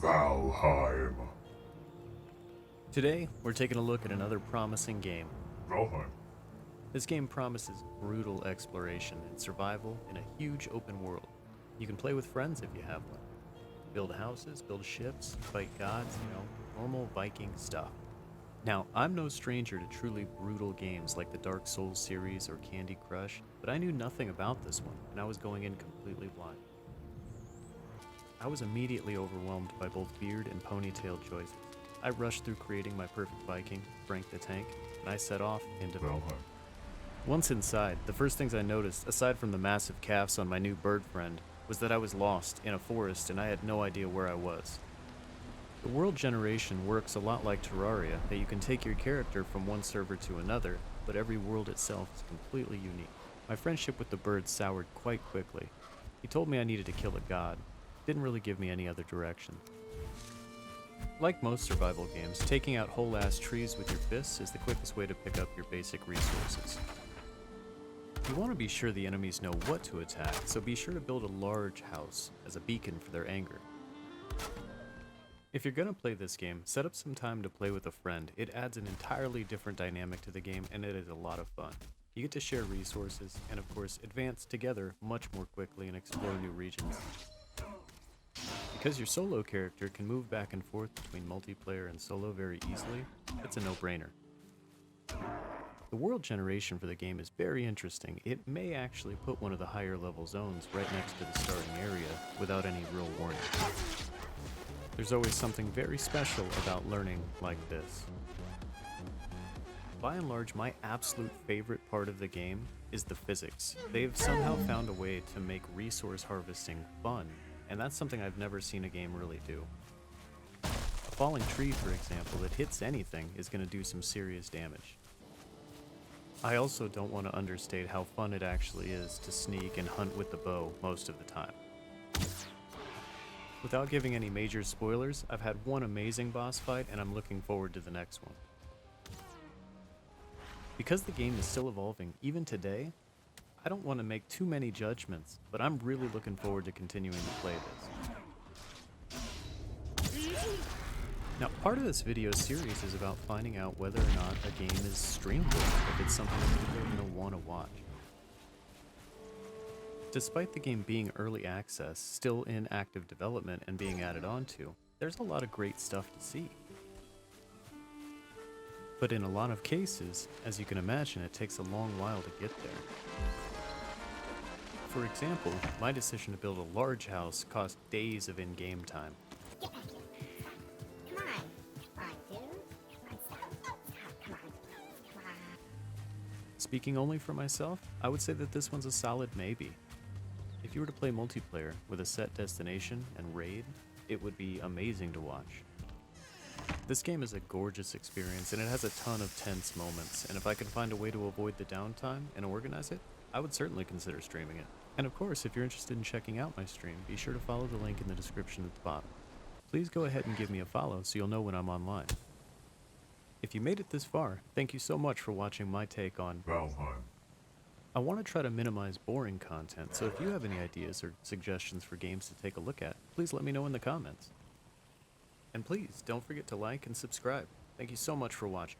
Valheim. Today, we're taking a look at another promising game. Valheim. This game promises brutal exploration and survival in a huge open world. You can play with friends if you have one. Build houses, build ships, fight gods, normal Viking stuff. Now, I'm no stranger to truly brutal games like the Dark Souls series or Candy Crush, but I knew nothing about this one, and I was going in completely blind. I was immediately overwhelmed by both beard and ponytail choices. I rushed through creating my perfect Viking, Frank the Tank, and I set off into Valheim. Once inside, the first things I noticed, aside from the massive calves on my new bird friend, was that I was lost in a forest and I had no idea where I was. The world generation works a lot like Terraria, that you can take your character from one server to another, but every world itself is completely unique. My friendship with the bird soured quite quickly. He told me I needed to kill a god. Didn't really give me any other direction. Like most survival games, taking out whole-ass trees with your fists is the quickest way to pick up your basic resources. You want to be sure the enemies know what to attack, so be sure to build a large house as a beacon for their anger. If you're going to play this game, set up some time to play with a friend. It adds an entirely different dynamic to the game, and it is a lot of fun. You get to share resources, and of course, advance together much more quickly and explore new regions. Because your solo character can move back and forth between multiplayer and solo very easily, it's a no-brainer. The world generation for the game is very interesting. It may actually put one of the higher level zones right next to the starting area without any real warning. There's always something very special about learning like this. By and large, my absolute favorite part of the game is the physics. They've somehow found a way to make resource harvesting fun, and that's something I've never seen a game really do. A falling tree, for example, that hits anything is going to do some serious damage. I also don't want to understate how fun it actually is to sneak and hunt with the bow most of the time. Without giving any major spoilers, I've had one amazing boss fight and I'm looking forward to the next one. Because the game is still evolving even today, I don't want to make too many judgments, but I'm really looking forward to continuing to play this. Now, part of this video series is about finding out whether or not a game is streamable, if it's something that people are going to want to watch. Despite the game being early access, still in active development and being added onto, there's a lot of great stuff to see. But in a lot of cases, as you can imagine, it takes a long while to get there. For example, my decision to build a large house cost days of in-game time. Get back here. Come on. Come on, dude. Come on, stop. Come on. Come on. Speaking only for myself, I would say that this one's a solid maybe. If you were to play multiplayer with a set destination and raid, it would be amazing to watch. This game is a gorgeous experience and it has a ton of tense moments, and if I could find a way to avoid the downtime and organize it, I would certainly consider streaming it. And of course, if you're interested in checking out my stream, be sure to follow the link in the description at the bottom. Please go ahead and give me a follow so you'll know when I'm online. If you made it this far, thank you so much for watching my take on Valheim. I want to try to minimize boring content, so if you have any ideas or suggestions for games to take a look at, please let me know in the comments. And please, don't forget to like and subscribe. Thank you so much for watching.